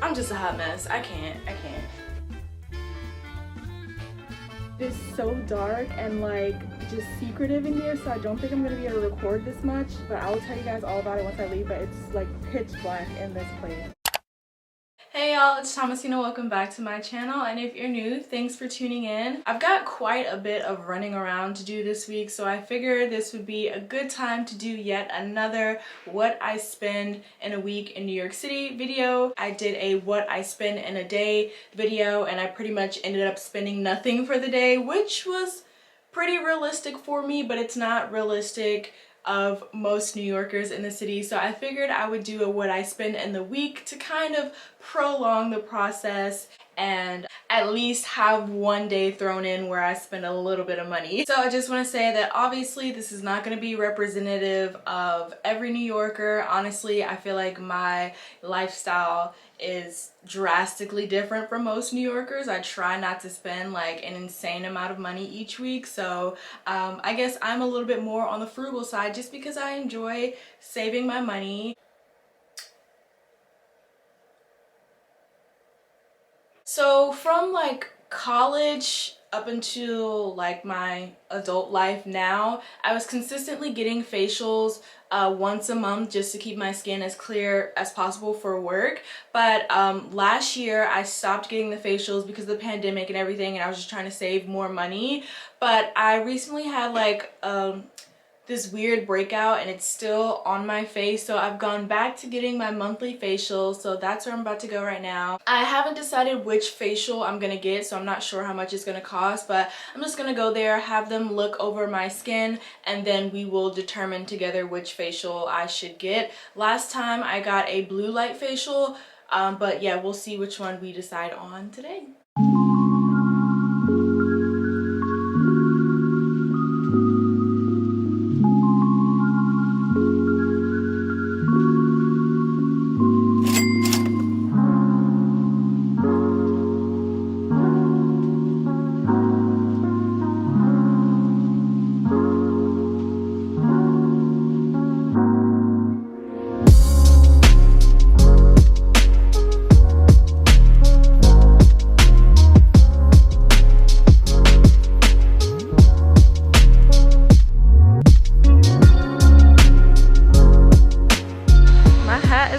I'm just a hot mess. I can't. It's so dark and like just secretive in here, so I don't think I'm gonna be able to record this much, but I will tell you guys all about it once I leave. But it's like pitch black in this place. Hey y'all, it's Thomasina. Welcome back to my channel, and if you're new, thanks for tuning in. I've got quite a bit of running around to do this week, so I figured this would be a good time to do yet another what I spend in a week in New York City video. I did a what I spend in a day video, and I pretty much ended up spending nothing for the day, which was pretty realistic for me, but it's not realistic of most New Yorkers in the city. So I figured I would do a what I spend in the week to kind of prolong the process and at least have one day thrown in where I spend a little bit of money. So I just want to say that obviously this is not going to be representative of every New Yorker. Honestly, I feel like my lifestyle is drastically different from most New Yorkers. I try not to spend like an insane amount of money each week, so I guess I'm a little bit more on the frugal side just because I enjoy saving my money. So from like college up until like my adult life now, I was consistently getting facials once a month just to keep my skin as clear as possible for work. But last year I stopped getting the facials because of the pandemic and everything, and I was just trying to save more money. But I recently had like this weird breakout and it's still on my face, so I've gone back to getting my monthly facial, so that's where I'm about to go right now. I haven't decided which facial I'm gonna get, so I'm not sure how much it's gonna cost, but I'm just gonna go there, have them look over my skin, and then we will determine together which facial I should get. Last time I got a blue light facial, but yeah, we'll see which one we decide on today.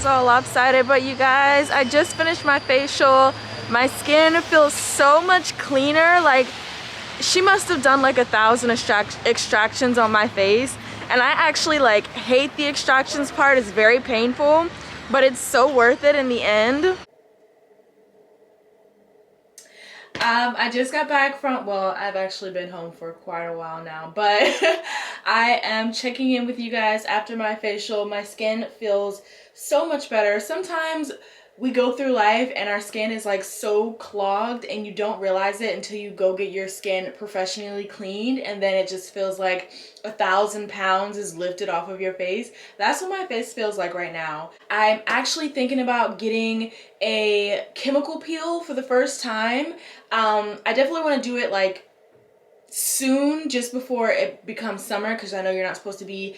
All lopsided, but you guys, I just finished my facial. My skin feels so much cleaner. Like, she must have done like 1,000 extractions on my face, and I actually like hate the extractions part. It's very painful, but it's so worth it in the end. I just got back from, well, I've actually been home for quite a while now, but I am checking in with you guys after my facial. My skin feels so much better. Sometimes we go through life and our skin is like so clogged and you don't realize it until you go get your skin professionally cleaned, and then it just feels like 1,000 pounds is lifted off of your face. That's what my face feels like right now. I'm actually thinking about getting a chemical peel for the first time. I definitely want to do it like soon, just before it becomes summer, because I know you're not supposed to be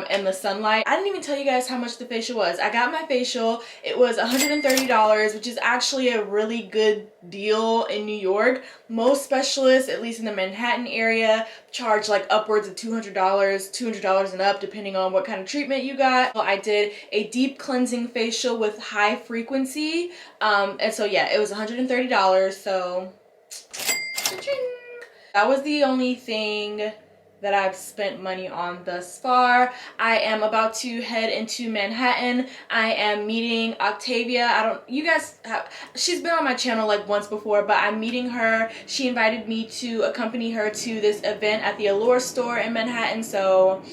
in the sunlight. I didn't even tell you guys how much the facial was. I got my facial, it was $130, which is actually a really good deal in New York. Most specialists, at least in the Manhattan area, charge like upwards of $200 and up, depending on what kind of treatment you got. So I did a deep cleansing facial with high frequency, and so yeah, it was $130, so cha-ching. That was the only thing that I've spent money on thus far. I am about to head into Manhattan. I am meeting Octavia. She's been on my channel like once before, but I'm meeting her. She invited me to accompany her to this event at the Allure store in Manhattan, so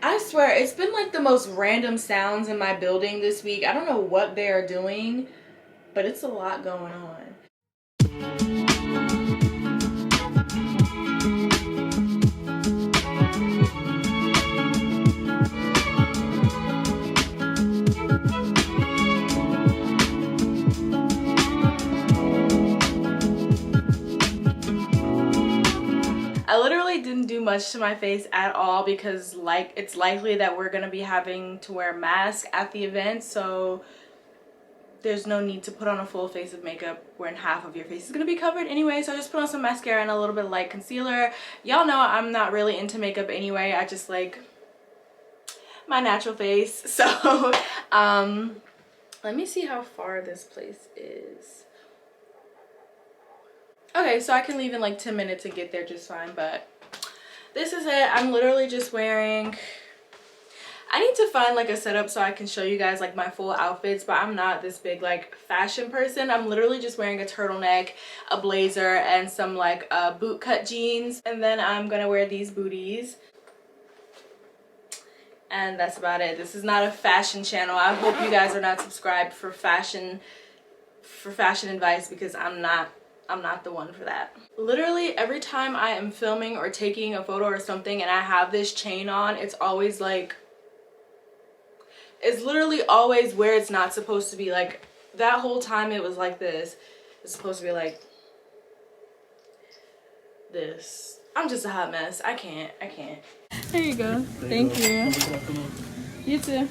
I swear, it's been like the most random sounds in my building this week. I don't know what they are doing, but it's a lot going on. I literally didn't do much to my face at all because like it's likely that we're gonna be having to wear a mask at the event, so there's no need to put on a full face of makeup when half of your face is gonna be covered anyway. So I just put on some mascara and a little bit of light concealer. Y'all know I'm not really into makeup anyway. I just like my natural face. So let me see how far this place is. Okay, so I can leave in like 10 minutes and get there just fine, but this is it. I'm literally just wearing, I need to find like a setup so I can show you guys like my full outfits, but I'm not this big like fashion person. I'm literally just wearing a turtleneck, a blazer, and some like boot cut jeans, and then I'm gonna wear these booties. And that's about it. This is not a fashion channel. I hope you guys are not subscribed for fashion advice, because I'm not the one for that. Literally every time I am filming or taking a photo or something and I have this chain on, it's always like, it's literally always where it's not supposed to be. Like that whole time it was like this. It's supposed to be like this. I'm just a hot mess. I can't. There you go. Thank you. You too.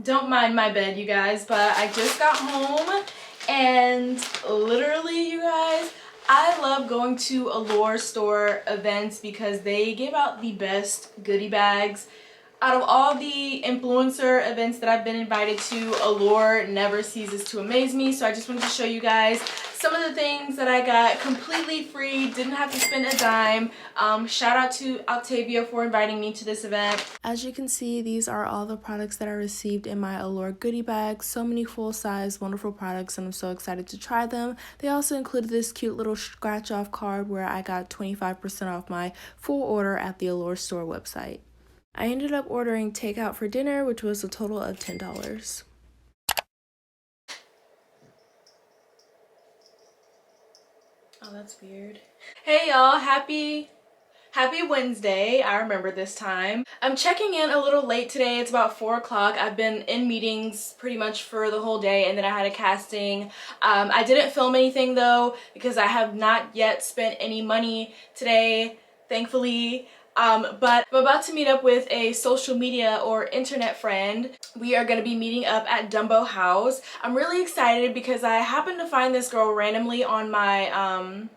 Don't mind my bed, you guys, but I just got home and literally, you guys, I love going to Allure store events because they give out the best goodie bags. Out of all the influencer events that I've been invited to, Allure never ceases to amaze me. So I just wanted to show you guys some of the things that I got completely free, didn't have to spend a dime. Shout out to Octavia for inviting me to this event. As you can see, these are all the products that I received in my Allure goodie bag. So many full-size, wonderful products, and I'm so excited to try them. They also included this cute little scratch-off card where I got 25% off my full order at the Allure store website. I ended up ordering takeout for dinner, which was a total of $10. Oh, that's weird. Hey y'all, happy Wednesday. I remember this time. I'm checking in a little late today. It's about 4 o'clock. I've been in meetings pretty much for the whole day, and then I had a casting. I didn't film anything though because I have not yet spent any money today, thankfully. But I'm about to meet up with a social media or internet friend. We are going to be meeting up at Dumbo House. I'm really excited because I happened to find this girl randomly on my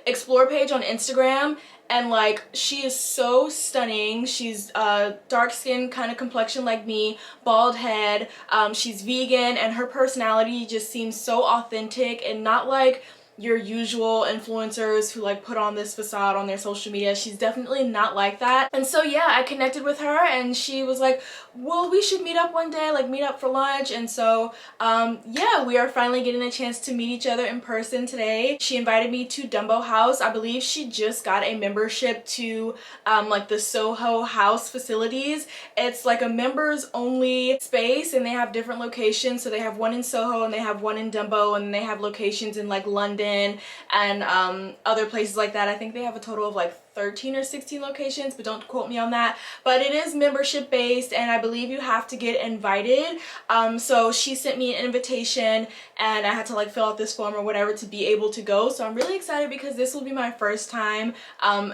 explore page on Instagram, and like she is so stunning. She's dark skin, kind of complexion like me, bald head. She's vegan, and her personality just seems so authentic and not like your usual influencers who like put on this facade on their social media. She's definitely not like that. And so yeah, I connected with her and she was like, well, we should meet up one day, like meet up for lunch. And so yeah, we are finally getting a chance to meet each other in person today. She invited me to Dumbo House. I believe she just got a membership to like the Soho House facilities. It's like a members only space and they have different locations. So they have one in Soho and they have one in Dumbo, and they have locations in like London and other places like that. I think they have a total of like 13 or 16 locations, but don't quote me on that. But it is membership based, and I believe you have to get invited. So she sent me an invitation and I had to like fill out this form or whatever to be able to go. So I'm really excited because this will be my first time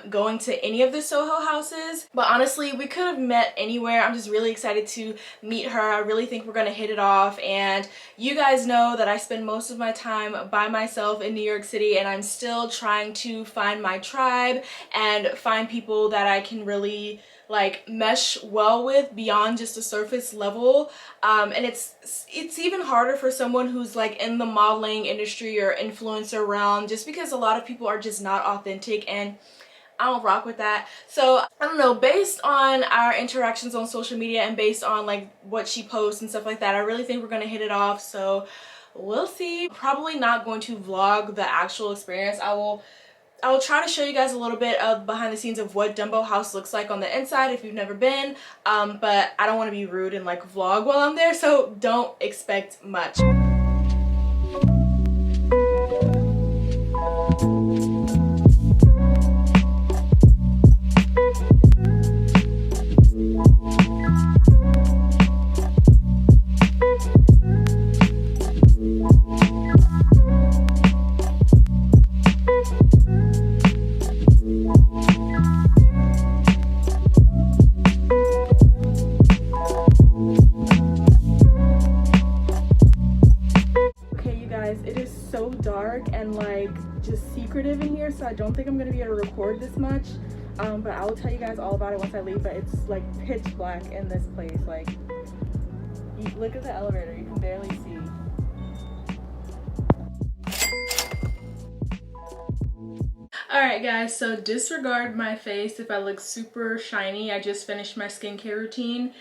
going to any of the Soho houses. But honestly, we could have met anywhere. I'm just really excited to meet her. I really think we're gonna hit it off, and you guys know that I spend most of my time by myself in New York City, and I'm still trying to find my tribe and find people that I can really like mesh well with beyond just a surface level. And it's even harder for someone who's like in the modeling industry or influencer realm, just because a lot of people are just not authentic, and I don't rock with that. So I don't know, based on our interactions on social media and based on like what she posts and stuff like that, I really think we're gonna hit it off. So we'll see. Probably not going to vlog the actual experience. I will try to show you guys a little bit of behind the scenes of what Dumbo House looks like on the inside if you've never been, but I don't want to be rude and like vlog while I'm there, so don't expect much. It is so dark and like just secretive in here, so I don't think I'm gonna be able to record this much, but I will tell you guys all about it once I leave. But it's like pitch black in this place. Like, you look at the elevator, you can barely see. Alright guys, so disregard my face if I look super shiny. I just finished my skincare routine.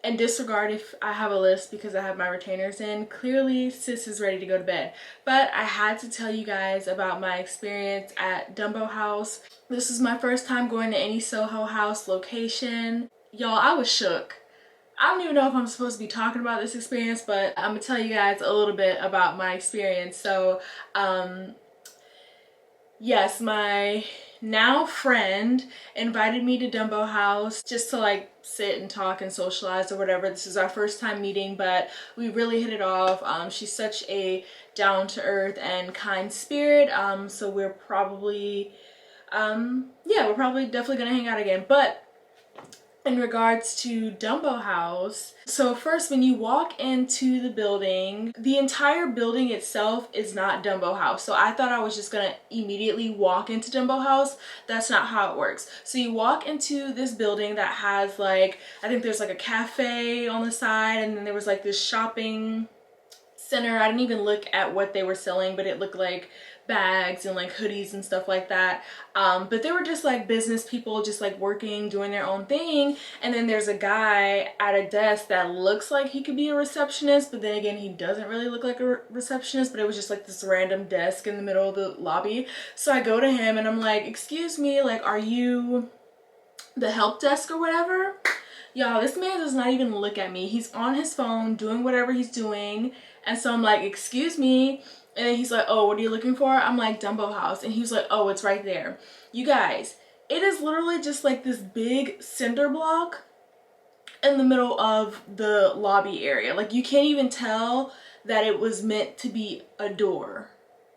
And disregard if I have a list because I have my retainers in. Clearly, sis is ready to go to bed. But I had to tell you guys about my experience at Dumbo House. This is my first time going to any Soho House location. Y'all, I was shook. I don't even know if I'm supposed to be talking about this experience, but I'm gonna tell you guys a little bit about my experience. So, yes, my now friend invited me to Dumbo House just to like sit and talk and socialize or whatever. This is our first time meeting, but we really hit it off. She's such a down-to-earth and kind spirit, so we're probably yeah, we're probably definitely gonna hang out again. But in regards to Dumbo House, so first when you walk into the building, the entire building itself is not Dumbo House. So I thought I was just gonna immediately walk into Dumbo House. That's not how it works. So you walk into this building that has like, I think there's like a cafe on the side, and then there was like this shopping center. I didn't even look at what they were selling, but it looked like bags and like hoodies and stuff like that, but they were just like business people just like working, doing their own thing. And then there's a guy at a desk that looks like he could be a receptionist, but then again he doesn't really look like a receptionist, but it was just like this random desk in the middle of the lobby. So I go to him and I'm like, excuse me, like, are you the help desk or whatever? Y'all, this man does not even look at me. He's on his phone doing whatever he's doing. And so I'm like, excuse me. And then he's like, oh, what are you looking for? I'm like, Dumbo House. And he's like, oh, it's right there. You guys, it is literally just like this big cinder block in the middle of the lobby area. Like, you can't even tell that it was meant to be a door.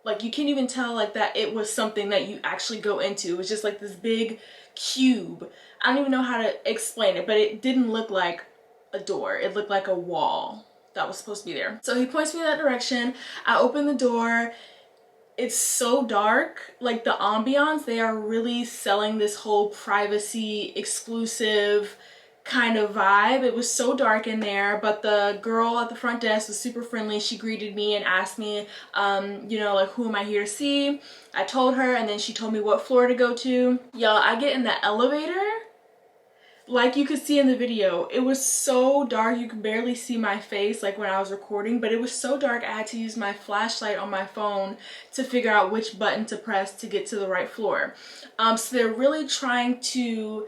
Like, you can't even tell like that it was something that you actually go into. It was just like this big cube. I don't even know how to explain it, but it didn't look like a door. It looked like a wall that was supposed to be there. So he points me in that direction. I open the door. It's so dark. Like, the ambiance, they are really selling this whole privacy, exclusive kind of vibe. It was so dark in there, but the girl at the front desk was super friendly. She greeted me and asked me, you know, like, who am I here to see? I told her, and then she told me what floor to go to. Y'all, I get in the elevator. Like you could see in the video, it was so dark you could barely see my face like when I was recording, but it was so dark I had to use my flashlight on my phone to figure out which button to press to get to the right floor. So they're really trying to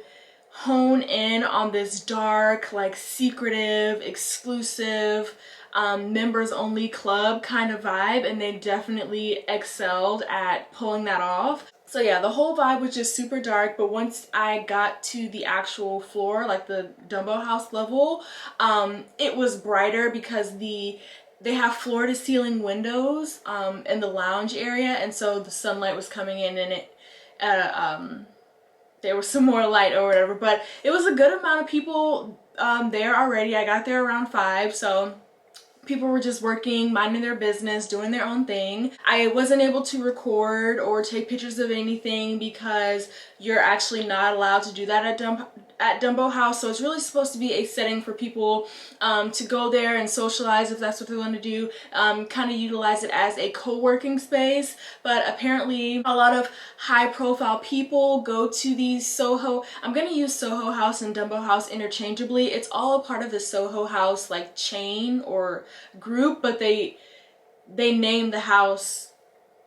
hone in on this dark, like secretive, exclusive, members only club kind of vibe, and they definitely excelled at pulling that off. So yeah, the whole vibe was just super dark, but once I got to the actual floor, like the Dumbo House level, it was brighter because they have floor to ceiling windows in the lounge area, and so the sunlight was coming in, and it there was some more light or whatever. But it was a good amount of people there already. I got there around 5, so people were just working, minding their business, doing their own thing. I wasn't able to record or take pictures of anything because you're actually not allowed to do that at Dumbo House. So it's really supposed to be a setting for people to go there and socialize if that's what they want to do, kind of utilize it as a co-working space. But apparently a lot of high profile people go to these Soho, I'm going to use Soho House and Dumbo House interchangeably. It's all a part of the Soho House like chain or group, but they they name the house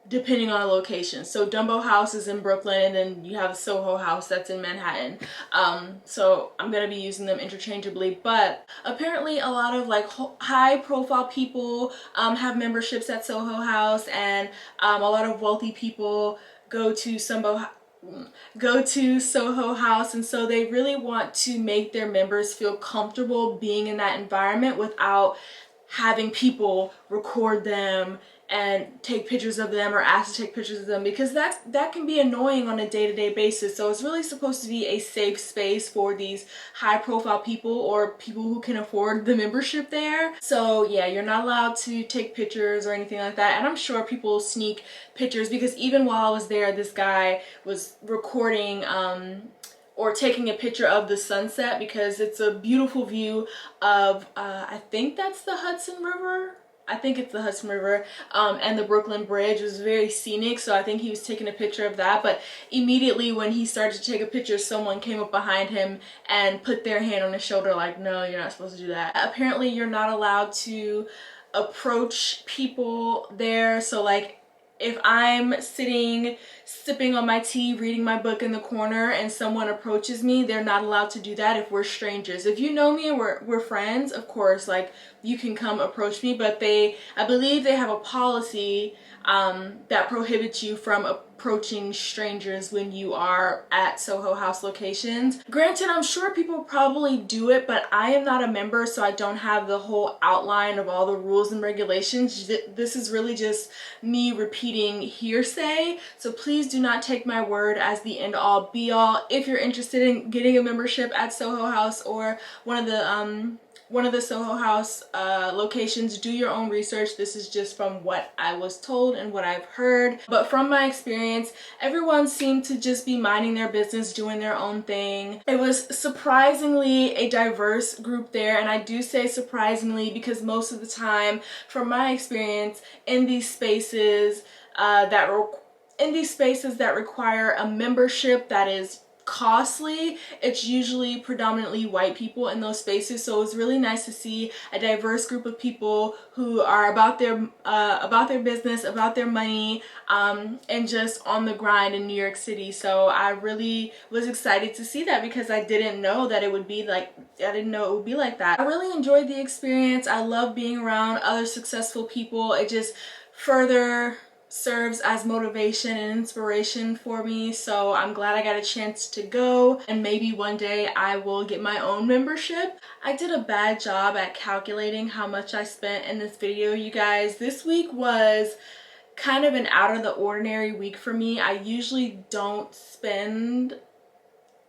depending on the location. So Dumbo House is in Brooklyn, and then you have the Soho House that's in Manhattan. So I'm gonna be using them interchangeably, but apparently a lot of like high profile people have memberships at Soho House, and a lot of wealthy people go to Soho House, and so they really want to make their members feel comfortable being in that environment without having people record them and take pictures of them or ask to take pictures of them, because that can be annoying on a day-to-day basis. So it's really supposed to be a safe space for these high profile people or people who can afford the membership there. So yeah, you're not allowed to take pictures or anything like that, and I'm sure people sneak pictures, because even while I was there, this guy was recording or taking a picture of the sunset, because it's a beautiful view of I think that's the Hudson River. I think it's the Hudson River, and the Brooklyn Bridge was very scenic, so I think he was taking a picture of that. But immediately when he started to take a picture, someone came up behind him and put their hand on his shoulder like, no, you're not supposed to do that. Apparently you're not allowed to approach people there. So like, if I'm sitting sipping on my tea, reading my book in the corner, and someone approaches me, they're not allowed to do that if we're strangers. If you know me and we're friends, of course, like, you can come approach me, but I believe they have a policy that prohibits you from approaching strangers when you are at Soho House locations. Granted, I'm sure people probably do it, but I am not a member, so I don't have the whole outline of all the rules and regulations. This is really just me repeating hearsay, so please do not take my word as the end all be all. If you're interested in getting a membership at Soho House or one of the Soho House locations, do your own research. This is just from what I was told and what I've heard. But from my experience, everyone seemed to just be minding their business, doing their own thing. It was surprisingly a diverse group there, and I do say surprisingly because most of the time, from my experience, in these spaces that require a membership that is costly, it's usually predominantly white people in those spaces. So it's really nice to see a diverse group of people who are about their business, about their money, and just on the grind in New York City. So I really was excited to see that, because I didn't know it would be like that. I really enjoyed the experience. I love being around other successful people. It just further serves as motivation and inspiration for me, so I'm glad I got a chance to go, and maybe one day I will get my own membership. I did a bad job at calculating how much I spent in this video, you guys. This week was kind of an out of the ordinary week for me. I usually don't spend,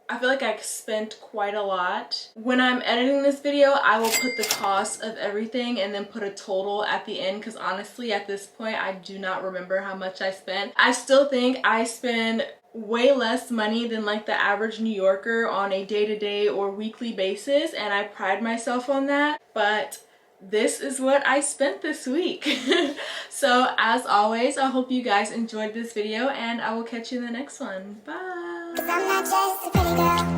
I feel like I spent quite a lot. When I'm editing this video, I will put the cost of everything and then put a total at the end, because honestly at this point I do not remember how much I spent. I still think I spend way less money than like the average New Yorker on a day-to-day or weekly basis, and I pride myself on that, but this is what I spent this week. So as always, I hope you guys enjoyed this video, and I will catch you in the next one. Bye! 'Cause I'm not just a pretty girl.